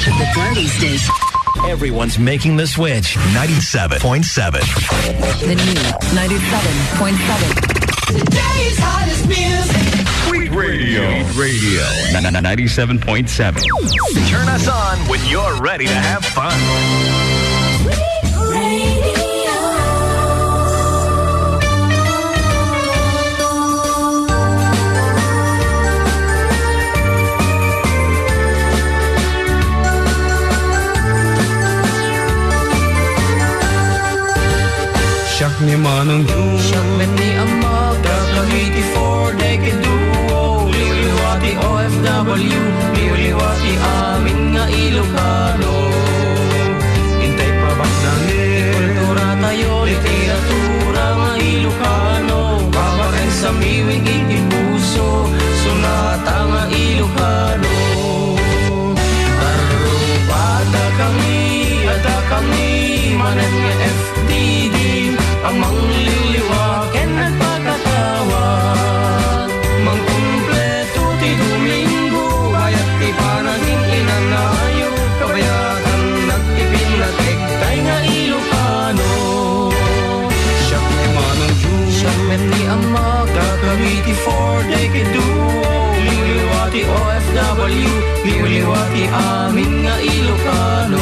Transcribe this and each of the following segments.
The party station. Everyone's making the switch. 97.7. The new 97.7. Today's hottest music. Sweet Radio. 97.7. Turn us on when you're ready to have fun. Siyak ni Manong June, siyak men ni Amag, Dagamiti for decade duo. Liwliwati OFW, liwliwati amin nga Ilocano. hintay pa ba't langit? Kultura tayo, literatura nga Ilocano. Babakan sa miwing itipuso, sunata nga Ilocano. Arupata kami, ada kami, manet nga FDD. Amang liliwaken at pagkatawag, mangkumpleto ti Domingo, bayat ti panaging inanayo, kabayatan nag-ipinatek tay nga Ilocano. Siyak ni Manong June, Siyak met ni Amag, Dagamiti for decade duo. Liwliwati OFW, liwliwati amin nga Ilocano.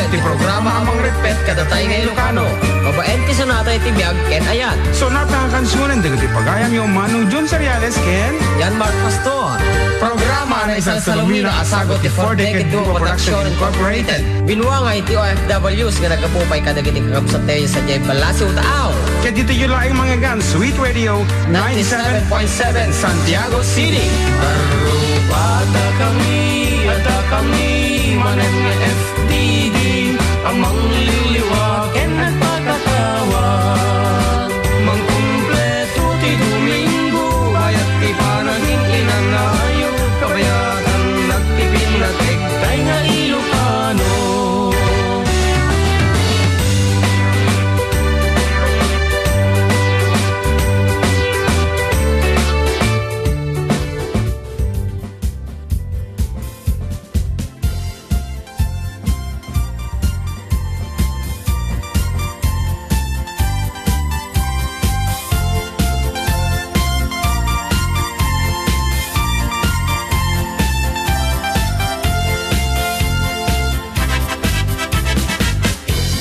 Ti programa amang repet kada tayo nga Ilocano. Babaen ti sonata iti biyag ken ayan. sonata ang kansunan dagat ipagayam yung Manong June Seriales ken Yan Mark Pastor. Programa na isang Salomino asagot ti 4-Decade Duo Production Incorporated. Binuangay ti OFWs nga nagkapupay kadagiti kakabsat tayo sa Jay Balasi Utaaw. kaya dito yung laing mga gan Sweet Radio 97.7 Santiago City. Arupata kami, ada kami, manet nga FDD. Amang liliwaken at pagkatawag, mangkumpleto ti Domingo, bayat ti panaging inanayo, kabayatan nagtipinatek tay nga Ilocano.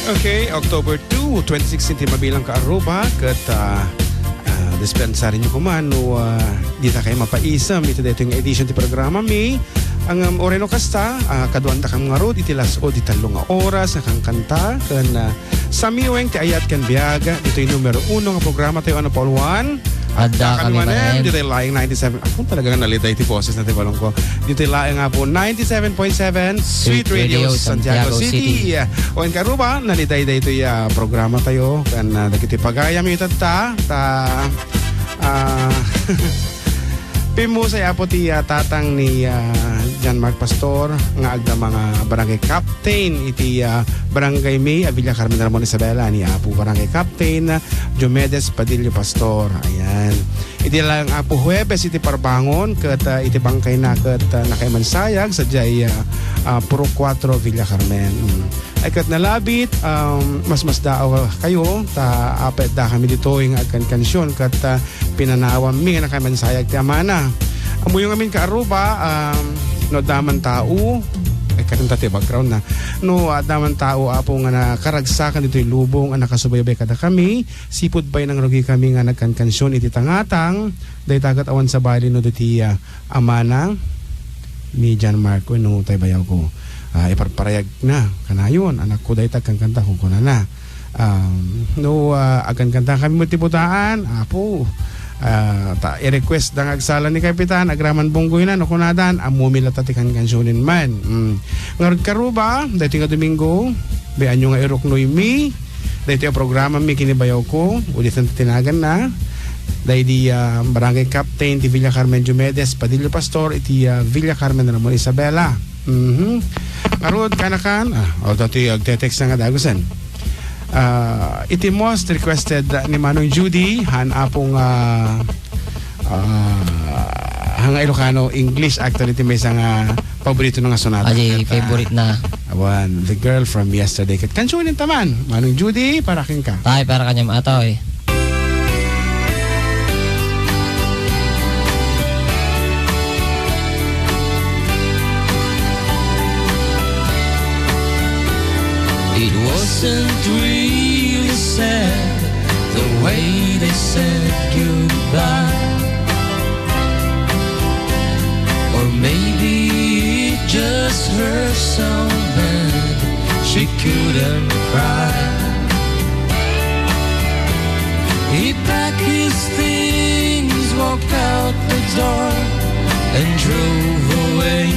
Okay, October 2, 2016 ti mabilang ka Aruba kat dispensary nyo kumano di ta kayo mapaisam ito dito yung edition ti programa mi ang oreno kasta kaduan ta kang nga road iti laso di talong nga oras nga kang kanta kan sa miweng ti ayat kan biyaga dito yung numero 1 nga programa tayo ano Paul 1 Adda kami manem. dito yung laing 97 ako talaga nga nalitay ti boses na ti balong ko dito yung laing nga po 97.7 Sweet Radio Santiago City. O in Karuba nalitay dito yung programa tayo kan dagiti pagayam yung ta pimusay apo ti tatang ni John Mark Pastor nga agda mga barangay captain iti barangay May Villa Carmen Ramon Isabela ni apo barangay captain Diomedes Padillo Pastor. Ayan. Iti lang apo Huwebes iti parbangon ket iti bangkay na ket nakaimansayag sa jay Puro 4 Villa Carmen. Ay kat nalabit mas daaw kayo ta apet da kami dito yung agkan kansyon kat pinanawam mi nga nakaimansayag ti amana. Amo yung amin ka Aruba no daman tao ay kanang ti background na no daman tao apo nga nakaragsakan dito yung lubong ang nakasubaybay kada kami sipod bay nang rugi kami nga nagkankansyon iti tangatang day tagat awan sa bali no diti amana ni John Marco no tay bayaw ko iparparayag na kanayon anak ko day tagkang kanta kung kuna na agan kanta kami mutiputaan apo i-request dang agsala ni Kapitan agraman bonggoy na no kunadan amumila tatikan kansyonin man ngarod Karuba dati nga Domingo bayan nyo nga irok noy mi dati ang programa mi kinibayaw ko ulit ang tinagan na dahil di barangay captain di Villa Carmen Diomedes Padillo Pastor iti Villa Carmen Ramon Isabela ngarod kanakan dati agtetext na nga dagusan iti most requested ni Manong Judy han apong hanga Ilocano English actually ti may nga paborito nga sonata. Aji favorite na. Awan, The Girl from Yesterday. Kat kansunin taman. Manong Judy, para kin ka. Tay para kanyang atoy. It wasn't really sad the way they said goodbye. Or maybe it just hurt so bad she couldn't cry. He packed his things, walked out the door and drove away.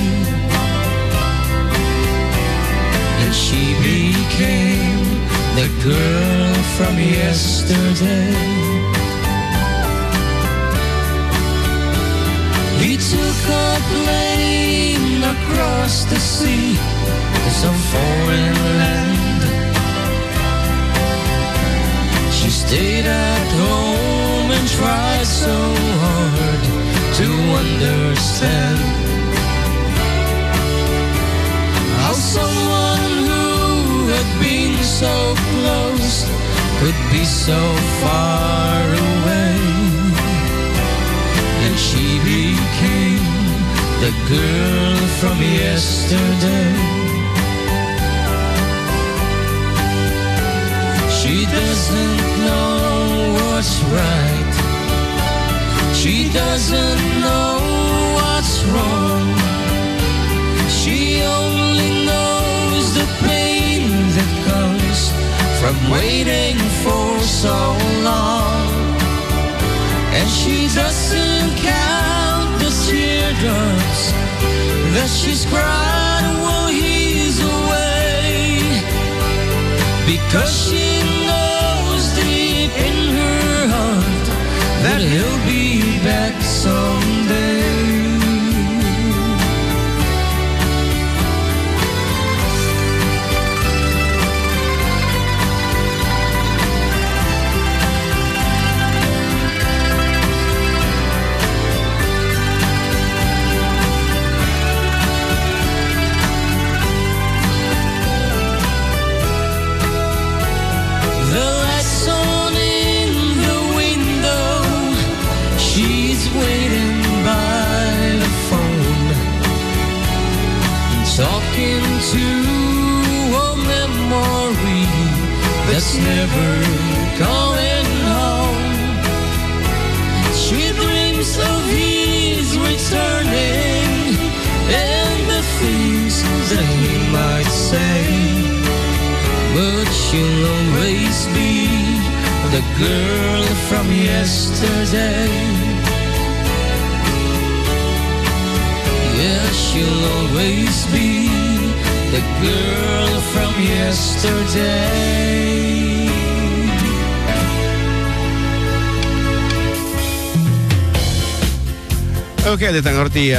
And she became the girl from yesterday. He took a plane across the sea to some foreign land. She stayed at home and tried so hard to understand how someone who had been so close could be so far away. And she became the girl from yesterday. She doesn't know what's right. She doesn't know what's wrong. She only knows the pain that comes from waiting for so long. And she doesn't count the teardrops that she's cried while he's away, because she knows deep in her heart that he'll be back someday. Talking to a memory that's never going home. She dreams of his returning and the things that he might say, but she'll always be the girl from yesterday. Yeah, she'll always be the girl from yesterday. Okay, dito ang orti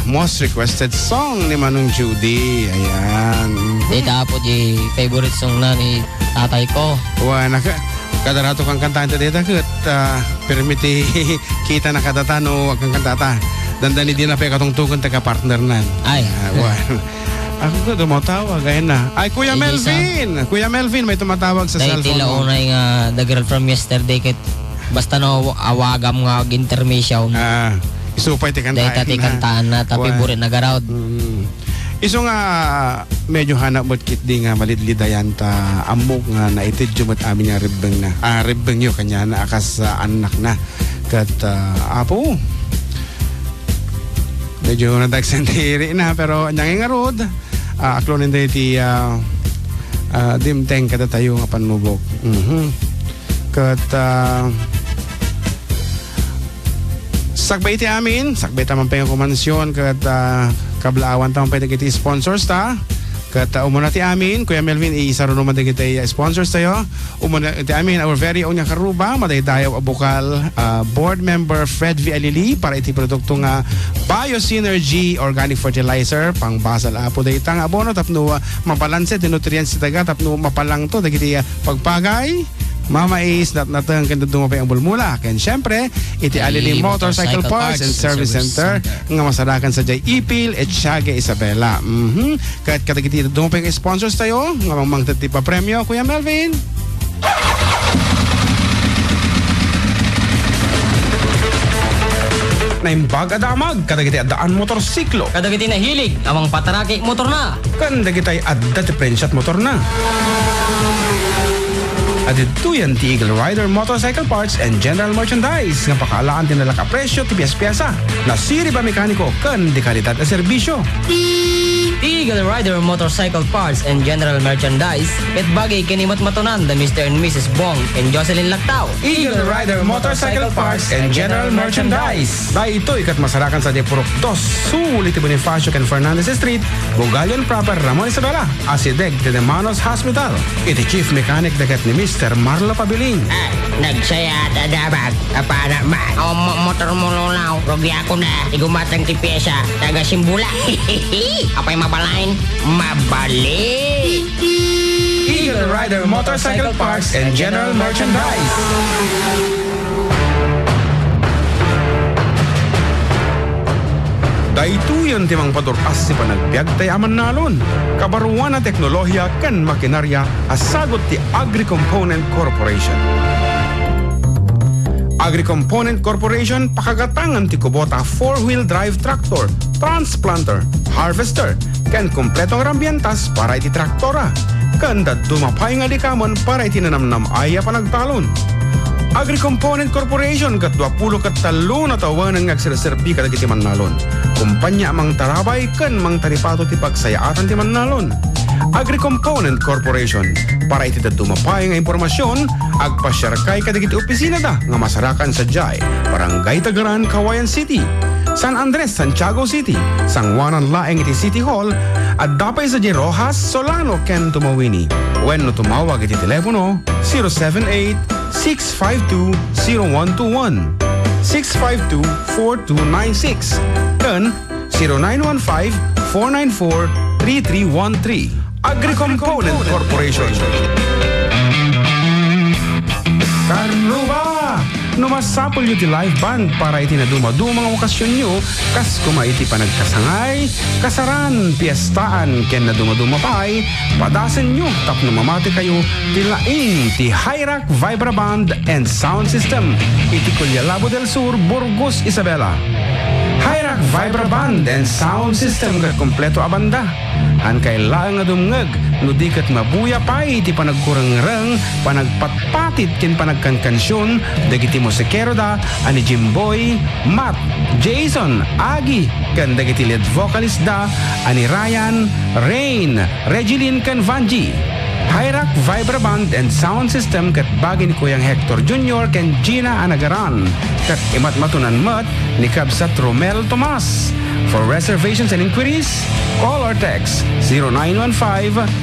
most requested song ni Manong Judy. Ayan. Dita po di favorite song na ni tatay ko. Wala ka. Kada rato kang kantante dito kat permiti kita na katatano wag kang kantata. Dandani din na pa katungtugan taga partner nan. Ay. Ako ko tumatawag ayun na. Ay Kuya Melvin. Kuya Melvin may tumatawag sa Dahil cellphone. tila unay nga The Girl from Yesterday ket basta no awagam nga intermission. Isupay ti kantaan. Dahil tati kantaan na tapi burin nagarawd. Iso nga medyo hanap mo't kit di nga malidlidayan ta amok nga naitid jumot amin nga ribbeng na. Ribbeng yo kanya na akas anak na. Kat apo medyo nadagsentiri na pero anyang nga rod aklonin tayo ti dimteng kada tayo nga panubok. Kat sakbay ti amin sakbay tamang pa yung kumansyon kat kablaawan tamang pa yung sponsors ta kat umuna ti amin Kuya Melvin isa rin naman ti sponsors tayo umuna ti amin our very own nga karuba madaydayaw abukal board member Fred V. Alili para iti produkto nga Biosynergy Organic Fertilizer pang basal apo dayta nga abono tapno mabalanse ti nutrients ti taga tapno mapalang to dagiti pagpagay Mama is natang kan dumapay ang bulmula. Ken syempre, iti Alili Motorcycle Parts and Service Center nga masarakan sa Jay Ipil at Siaga Isabela. Kahit katagiti dumapay ang sponsors tayo, nga mamangtati pa premyo, Kuya Melvin. Naimbag adamag, kadagiti adaan motorsiklo. Kadagiti na hilig, amang pataraki motor na. Kan dagitay adda ti prensya at motor na. At ito yan ti Eagle Rider Motorcycle Parts and General Merchandise nga pakaalaan din nalaka presyo ti piyas-piyasa na siri ba mekaniko kan di kalidad na serbisyo. Eagle Rider Motorcycle Parts and General Merchandise at bagay kinimot matunan the Mr. and Mrs. Bong and Jocelyn Lactao. Eagle Rider Motorcycle Parts and General Merchandise. Dahil ito ikat masarakan sa Depurok 2, Sulit Bonifacio and Fernandez Street, Bugalion Proper, Ramon Isabela, Asideg de Manos Hospital. Iti Chief Mechanic dagat ni Mr. Marlo Pabiling. Nagsaya dadabag, apana man. Motor mo lulaw, rogi ako na. Igumatang ti pyesa, taga Simbula. Apay mabalain, mabalik. Eagle Rider Motorcycle Parts and General Merchandise. Daituyan timang paduras si panagbiag tay aman nalon. Kabaruan na teknolohiya kan makinarya asagot ti Agri-Component Corporation. Agri-Component Corporation pakagatangan ti Kubota 4-wheel drive tractor, transplanter, harvester, ken kompletong rambientas para iti traktora. Kanda dumapay nga likamon para iti nanamnam aya panagtalon. Agri-Component Corporation kat 20 na tawanan nga agsireserbi kadag iti Mannalon. Kumpanya amang tarabay ken mang taripato ti pagsayaatan ti Mannalon. Agri-Component Corporation para iti dumapay nga impormasyon agpasyarkay kadag iti opisina da nga masarakan sa Jai, Barangay Tagaran, Kawayan City, San Andres, Santiago City, Sangwanan Laeng iti City Hall at dapay sa J. Rojas, Solano, ken Tumawini. When no tumawag iti telepono 078-652-0121 652-4296 ken 0915-494-3313. Agri-Component Corporation. Karuba! Numasapol yu ti live band para iti na dumadumang okasyon nyo kas kumaiti panagkasangay, kasaran, piyestaan, ken na dumadumapay, padasan nyo tap namamati kayo ti laing ti Hyrac Vibra Band and Sound System iti Culyalabo del Sur, Burgos, Isabela. Hyrac Vibra Band and Sound System kat kompleto abanda. Han kailangan nga dumngag no di kat mabuya pa iti panagkurang-rang, panagpatpatit kin panagkankansyon dagiti musikero da ani Jimboy, Matt, Jason, Agi kan dagiti lead vocalist da ani Ryan, Rain, Regilin kan Vanji. Hyrac Vibra Band and Sound System kat bagay ni Kuyang Hector Jr. ken Gina Anagaran kat imat matunan mat ni Kabsat Romel Tomas. For reservations and inquiries, call or text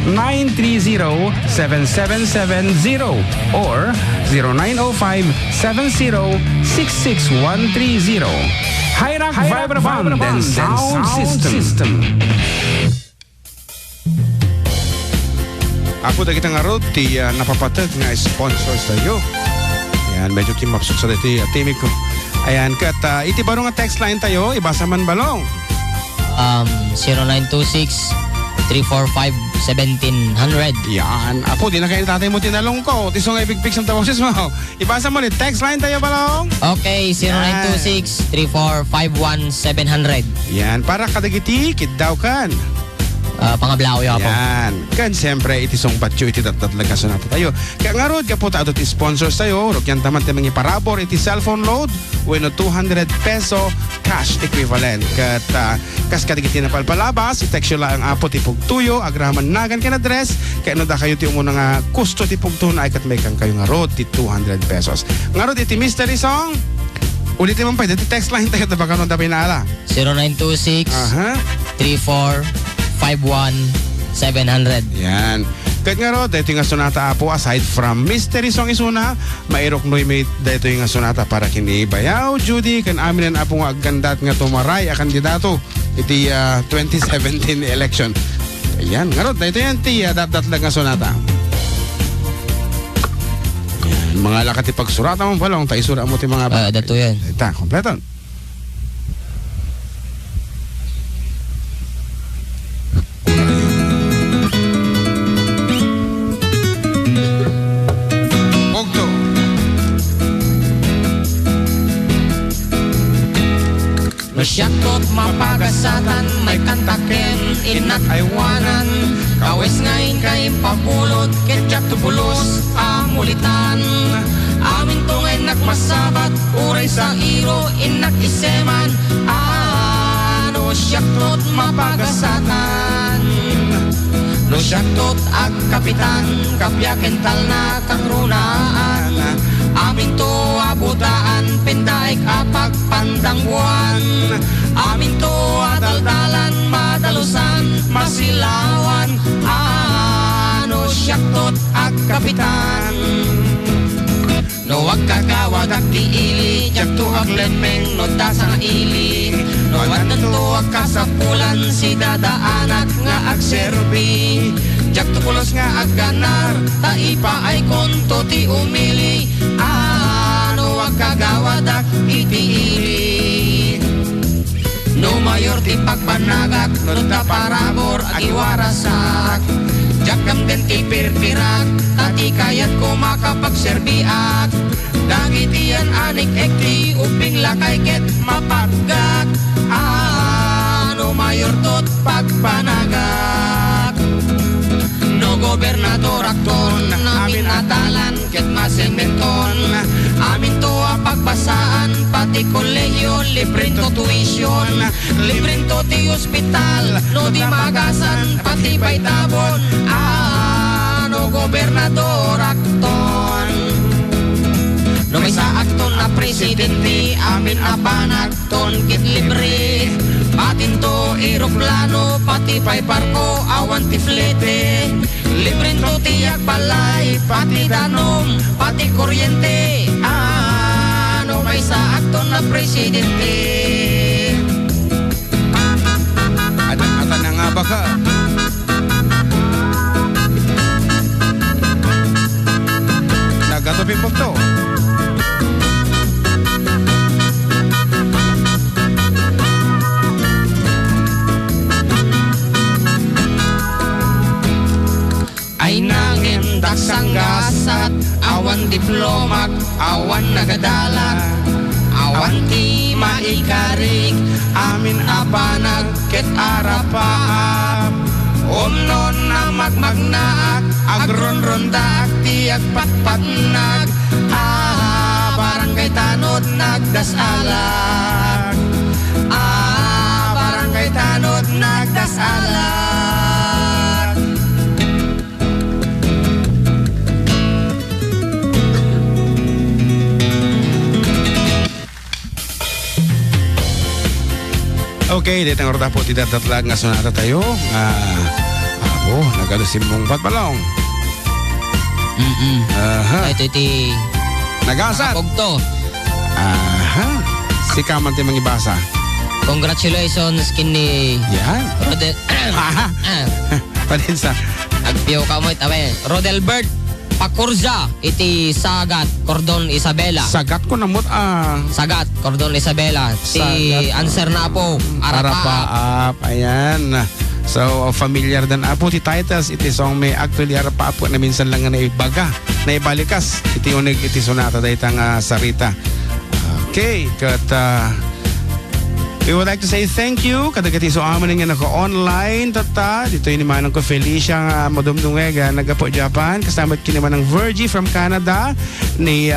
0915-930-7770 or 0905-70-66130. Hyrac Vibra Band and Sound System. Ako da kitang arod ti napapatag nga sponsor sa iyo. Ayan, medyo kimapsot sa dito timig ko. Ayan, kat iti baro nga text line tayo, ibasa man balong. 0926-345-1700. Yan, apo, di na kayo tatay mo tinalong ko. Tiso nga ipigpig sa tawagsis mo. Ibasa mo ni text line tayo balong. Okay, 0926-345-1700. Yan, para kadagiti, kiddaw kan. Pangablaw yo po. Yan. Kan siyempre itisong batyo iti tatlaga sa nato tayo. Kaya nga rod, kapo tayo iti sponsors tayo. Rukyan taman tayo mga parabor iti cellphone load. Bueno, 200 peso cash equivalent. Kat kas kadigiti na palpalabas, i-text lang ang apo tipog tuyo, agraman nagan kan address. Kaya no da kayo ti umuna nga kusto tipog tuyo na ay kat may kang kayo nga rod ti 200 pesos. Nga rod iti mystery song. Ulitin mo pa, iti text line tayo baka nung tapay naala. 0926-345-1700. Yan. Kahit nga ro, dito yung sonata apo, aside from mystery song isuna, mairok noy may dito yung sonata para kini Bayaw, Judy, kan amin ang apo nga gandat nga tumaray a kandidato iti 2017 election. Ayan, nga ro, dito yan ti dat lang nga sonata. Mga lakati pagsurata mo balong, taisura mo ti mga Dato yan. Ita, kompleton. Ogto. Masyaktot mapagasatan, may kantaken, inat aywanan. Kawes ngayon kay papulot, ketchup tubulos, amulitan. Amin tungay nakmasabat, uray sa iro, inak iseman. Ano syaktot mapagasatan. No syaktot ag kapitan, kapyakental na kangrunaan. Amin to abutaan, pindaik apag pandangguan. Amin to adaldalan, madalusan, masilawan. Ano syaktot ag kapitan. No wag kagawad ag diili, jak to ag lenmeng, no dasang ili. No wag to ag kasapulan, si dadaanak nga ag serbi. Jak to pulos nga ag ganar, taipa ay konto ti umili. Ano wag kagawad ag itiili. No mayor ti pagbanagak, no taparabor ag iwarasak. Jakam den ti pirpirak, tati kayat ko makapagserbiak. Dagitian anik ekti, uping lakay ket mapagak. Ano mayor tot pagbanagak. No gobernador akton, amin atalan ket masementon. Amin to pagbasaan, pati kolehiyo, libreng to tuition. Libreng to ti ospital, no di magasan, pati paitabon. Ano gobernador akton. No may sa akton na presidente, amin apanagton kit libre. Patin to aeroplano, pati pay parko, awan ti flete. Libreng to tiyak balay, pati danom, pati kuryente. Ano may sa akton na presidente. Ata na nga ba ka? Nagatupin po to. Ay nangendak sanggasat, awan diplomak, awan nagadala. Awan ti maikarik, amin apanag ket arapaap. Omnon na magmagnaak, agronrondak ti agpatpatnag. Barangay tanod nagdasalag. Barangay tanod nagdasalag. Okay, dito ang orda po tidatatlag nga sonata tayo. Nagalusim mong patbalong. Aha. Ito iti Nagasat. Pogto. Aha. Si Kaman ti mangibasa. Congratulations kini Yan. Rodel. Aha. Palinsa. Agpiyo ka mo itawe. Rodelbert Pakurza iti Sagat Cordon Isabela. Sagat ko namot Sagat Cordon Isabela. Ti Sagat. answer na po. Arapa. Ayan. So, familiar dan apo ti titles iti song may actually arapa apo na minsan lang nga naibaga, naibalikas. Iti unig iti sonata daytang sarita. Okay, kat we would like to say thank you kadagiti so amin nga naka-online tata. Dito yung naman ko Felicia nga madumdungega nagapo Japan. Kasama kinaman ng Virgie from Canada. Ni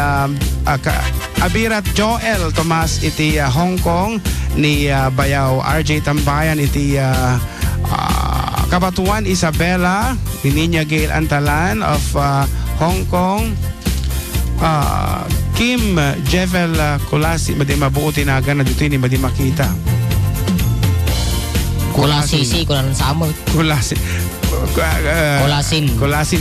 Abirat Joel Tomas iti Hong Kong. Ni Bayaw RJ Tambayan iti Kabatuan Isabela. Ni Ninya Gail Antalan of Hong Kong. Kim Jevel Kulasi, madi mabuo tinaga na dito ni madi makita. Kulasisi ko na sa amo. Kulasin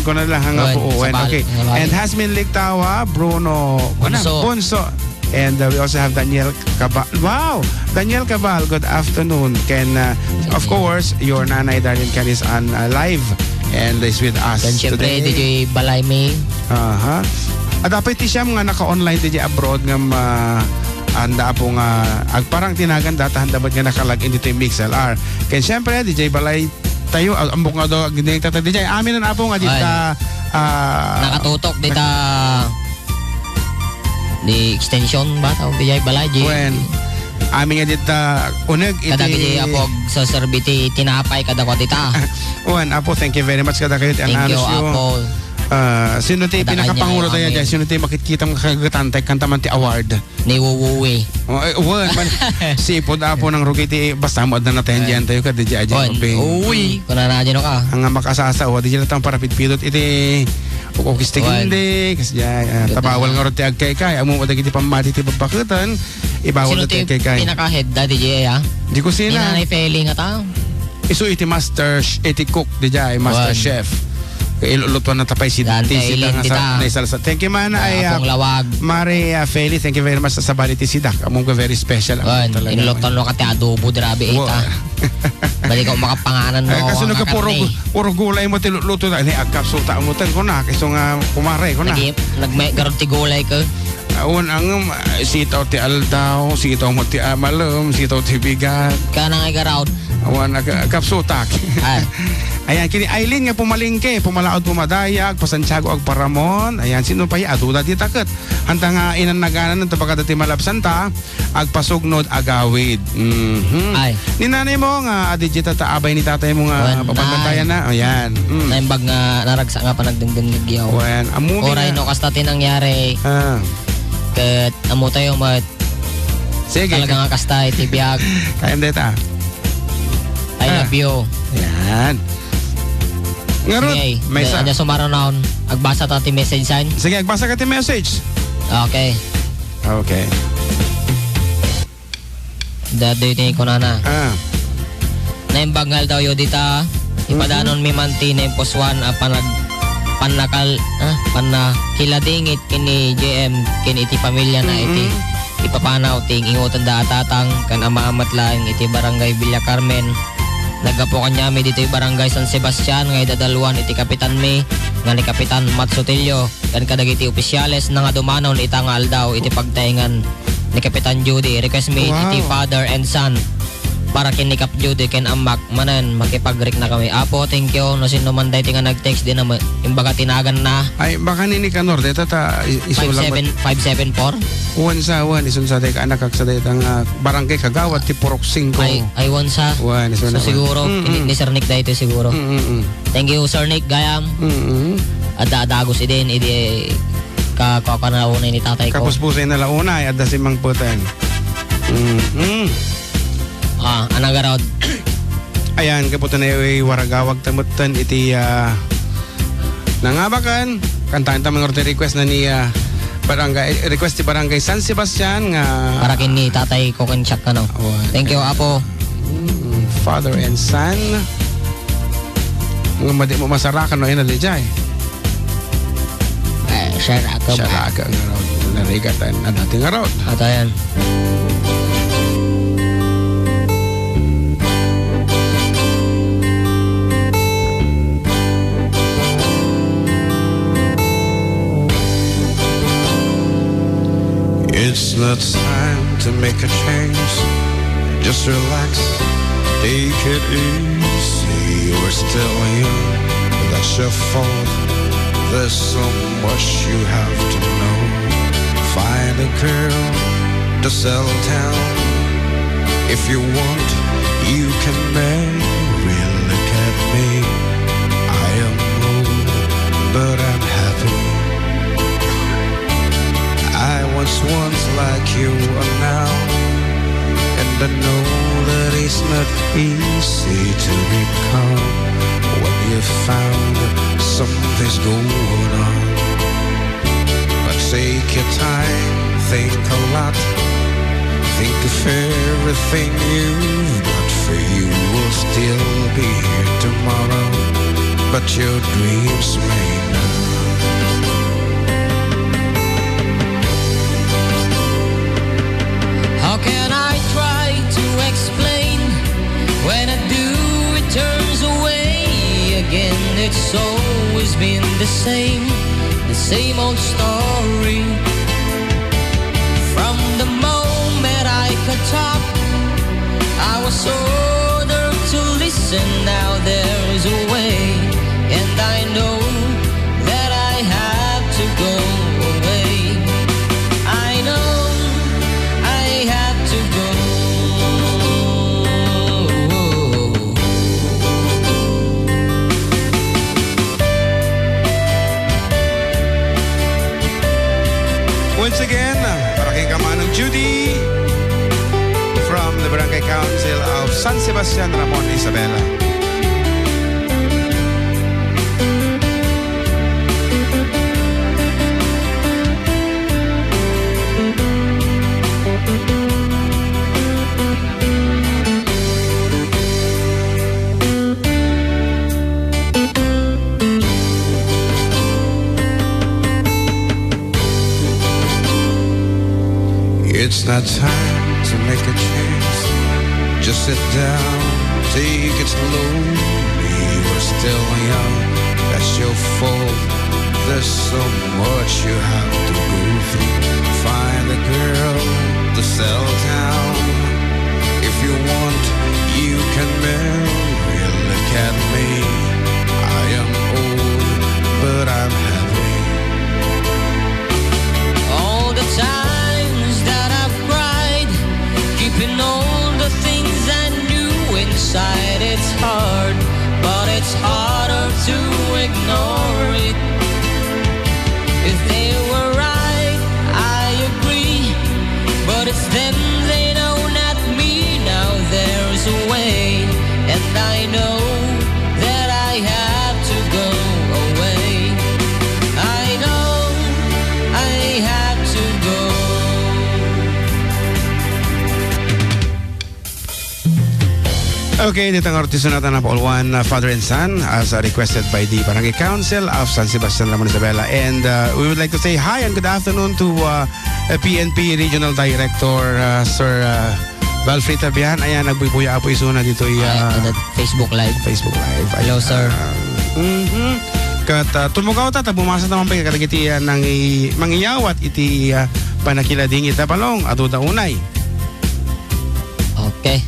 ko na lang hanga buo. Okay. And Hasmin Ligtawa, Bruno Bunso. And we also have Daniel Cabal. Wow! Daniel Cabal, good afternoon. Ken, of course, your nanay Darlene Ken is on live and is with us Dan syempre today. DJ Balay May. At dapat ti siya nga naka-online di abroad nga anda po nga parang tinagan datahan dapat nga nakalag dito yung MixLR. Kaya siyempre DJ Balay tayo ambok nga daw gineng tata DJ amin na po nga dita nakatutok dita di extension ba tawag DJ Balay when amin nga dita uneg iti kada DJ apog sa serbiti tinapay kada ko dita. Wan apo thank you very much kada kayo ti thank you apo. Sino tayo pinakapangulo tayo dyan? Sino tayo makikita mga kagagatantay kantaman ti award? Ni Wuwuwi. Sipod apo ng rugiti basta mo na natin dyan tayo ka di dyan uwi kung na dyan ka ang makasasawa di dyan natang para pitpidot iti ukukis ti hindi kasi dyan tabawal nga rin ti agkay-kay amo mo dagiti pamati ti babakutan ibawal na ti agkay-kay sino ti pinaka-head da di dyan di ko sina inanay failing nga tao iso iti master iti cook di dyan master chef ilulutuan na tapay si Dante sila nga sa naisalsa. Thank you man ay lawag. Mari Feli, thank you very much sa sabaliti si Dak. Among ka very special. Inulutuan lo ka ti adobo drabe ita. Bali ka makapanganan mo. Kasi nung ka puro gulay mo tiluluto na ni agkapsul ta mo tan ko na kasi nga kumare ko na. Nagmay garod ti gulay ka. Awan ang sitaw ti aldaw, sitaw mo ti amalum, sitaw ti bigat. Kanang ay garawd. Awan kapsutak. Ayan, kini Aileen nga pumalingke, pumalaod pumadayag, pasantiago ag Paramon. Ayan, sino pa ya? Aduda di takot. Hanta nga inanaganan ng tapagkata ti malapsanta, ag pasugnod agawid. Ay. Ni nanay mo nga, adigita taabay ni tatay mo nga, papabantayan na. Ayan. Naimbag nga, naragsa nga pa nagdengdeng nagyaw. Ayan, amubi oray no, kasta tinangyari. Kat, amo tayo mat. Sige. Talaga nga kasta, itibiyag. Kaya deta. I love you. Ayan. Ngaron, may sa... Anya sumaro naon, agbasa ta ti message sign. Sige, agbasa ka ti message. Okay. Okay. Dado yung ko na. Naimbangal daw yun dita, ipadanon mi manti na impuswan panakiladingit kini JM kini iti pamilya na iti ipapanaw ting ingutan da atatang kan amaamat lang iti barangay Villa Carmen. Nagapo kanyami dito yung barangay San Sebastian ngay dadalwan iti kapitan mi nga ni Kapitan Matt Sotilio kan kadagiti opisyales na nga dumanaw ita nga aldaw iti pagtaingan ni Kapitan Judy. Request me iti father and son para kini Kap Judy ken amak manen makipagrik na kami. Apo thank you no sino man dayti nga nag-text din na imbaga tinagan na ay baka nini kanor deta ta isulang 574 wan sa isun sa day anak kag sa day tang barangay Kagawad ti Purok 5 ay wan sa wan isun so siguro ni Sir Nick dayto siguro thank you Sir Nick gayam at dagos idin idi kakakanauna ni tatay ko kapuspusay na launa ay adda si Mang Putan anagarod. Ayan, kaputan na yung waragawag tamutan iti nangabakan. Kantaan tamang order request na ni barangay, request ti barangay San Sebastian nga para kini tatay ko kan check no. Thank you apo. Father and son. Nga madi mo masarakan no ina dijay. Saraka ba? Saraka nga raw. Narigatan na dati nga raw. Atayan. It's not time to make a change. Just relax, take it easy. We're still young, that's your fault. There's so much you have to know. Find a girl to settle down. If you want, you can marry. Look at me, I am old, but I'm happy. I was once like you are now, and I know that it's not easy to become when you found something's going on. But take your time, think a lot, think of everything you've got. For you will still be here tomorrow, but your dreams may not. How can I try to explain? When I do, it turns away again. It's so always been the same old story. From the moment I could talk, I was ordered to listen. Now there's a way, and I know that I have to go away. I know I have to go. Once again, para kay Kamanong Judy from the Barangay Council of San Sebastian, Ramon Isabela. It's not time to make a change. Just sit down, take it slowly. We're still young, that's your fault. There's so much you have to go through. Find a girl to settle down. If you want, you can marry. Look at me, I am old, but I'm happy. All the times that I've cried, keeping all the things I knew inside, it's hard, but it's harder to ignore it. If they were right, I agree, but it's them, they know, not me. Now there's a way, and I know that I have to go away. I know I have to go. Okay, dito ang artista natin na Paul Juan, Father and Son, as requested by the Barangay Council of San Sebastian, Ramon Isabela. And we would like to say hi and good afternoon to PNP Regional Director, Sir Valfrey Tabian. Ayan, nagbubuya po isuna dito Facebook Live. Facebook Live. Hello, sir. Kat tumugaw ta, bumasa naman pa katagiti ng mangiyawat iti panakilading itapalong at unay. Okay.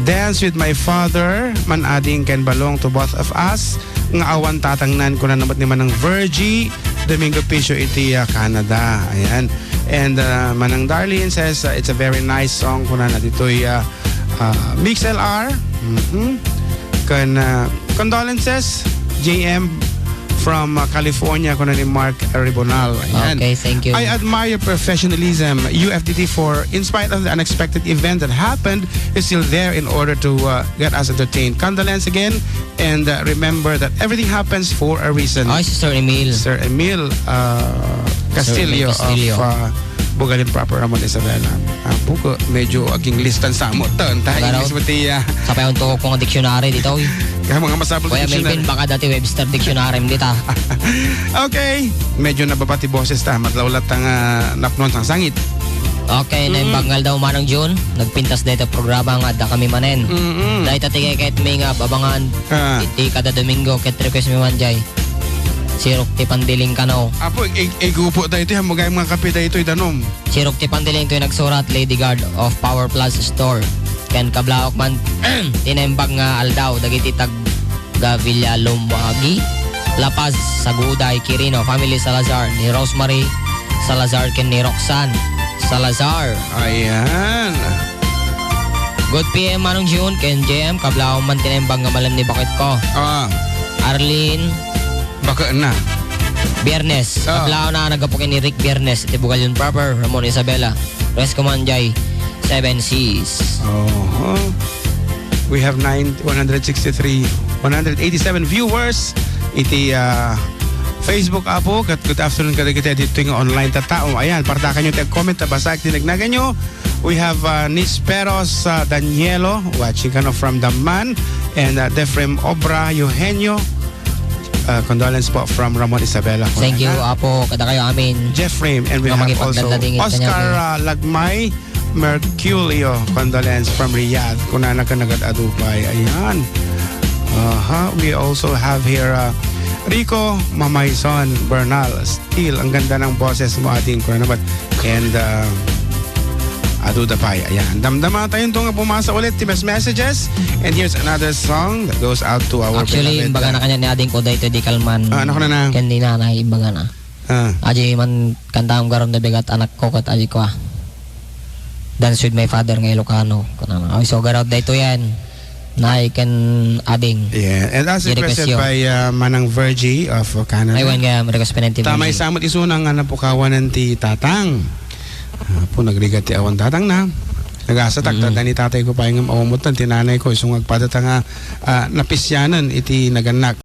Dance with my father, man ading can balong to both of us. Nga awan tatangnan ko na naman ni Manang Virgie, Domingo Piscio iti Canada. Ayan. And Manang Darlene says it's a very nice song ko na dito'y Mix LR. Condolences, JM from California ko na ni Mark Ribonal. Ayan. Okay, thank you. I admire your professionalism. UFDT, for in spite of the unexpected event that happened, is still there in order to get us entertained. Condolence again, and remember that everything happens for a reason. Ay, si Sir Emil. Sir Emil Castillo Castillo. of Bugalin Proper, Ramon Isabela. Buko, medyo aging listan sa mo. Tayo, English mo tiya. Sapay ang tukok kong dictionary dito. Kaya mga masabol Kuya Melvin, baka dati Webster Dictionary mo dito. Okay, medyo nababati boses ta. Matlaulat ang napnon sang sangit. Okay, na bangal daw manang June. Nagpintas dito programa nga da kami manen. Dahil tatigay kahit may nga babangan. Iti kada Domingo, kahit request mi man jay. Sirok ti pandiling kano. Apo, igupo tayo ito. Hamugay mga kape tayo ito idanom. Sirok ti pandiling ko yung nagsurat Lady Guard of Power Plus Store. Ken kablaok man tinembag nga aldaw. Dagiti tag Gavilla Lumbagi. Lapaz, Saguday, Quirino, Family Salazar, ni Rosemary Salazar, ken ni Roxanne Salazar. Ayan. Good PM manong June, ken JM kablaok man tinembag nga malam ni bakit ko. Arlene Baka na. Biyernes. Kablao na nagapukin ni Rick Biyernes. Iti Bugalyon Proper, Ramon Isabela. Res Kumanjay, 7 Seas. We have 187 viewers. Iti Facebook apo. Good afternoon kada kita dito yung online tatao. Ayan, partakan nyo comment. Basta tinagnagan nyo. We have Nisperos Danielo watching from Daman. And Defrem Obra Eugenio. Condolence po from Ramon Isabela. Thank you, Apo. Kada kayo amin. Jeff Frame. And we have also Oscar Lagmay Merculio. Condolence from Riyadh. Kung na nagad-adupay. Ayan. We also have here Rico Mamayson Bernal. Still, ang ganda ng boses mo ating Kunabat. And Aduda Pay. Ayan. Damdama tayong ito nga pumasa ulit. Tibes messages. And here's another song that goes out to our Actually, imbaga na kanya ni ading ko dahito di kalman. ano ko na? Kendi nanay, imbaga na. Aji man kantang garon na bigat anak ko kat aji ko Dance with my father nga Ilocano. Ay, so garot dahito yan. Na ikan ading. Yeah. And as requested by Manang Virgie of Canada. Aywan nga, request pinanti. Tamay samot isunang nga napukawan ng ti Tatang. Po nagrigat ti awan Tatang na. Nagasa tagtata ni tatay ko pa yung awamot ng tinanay ko. Isong agpadata nga napisyanan iti naganak.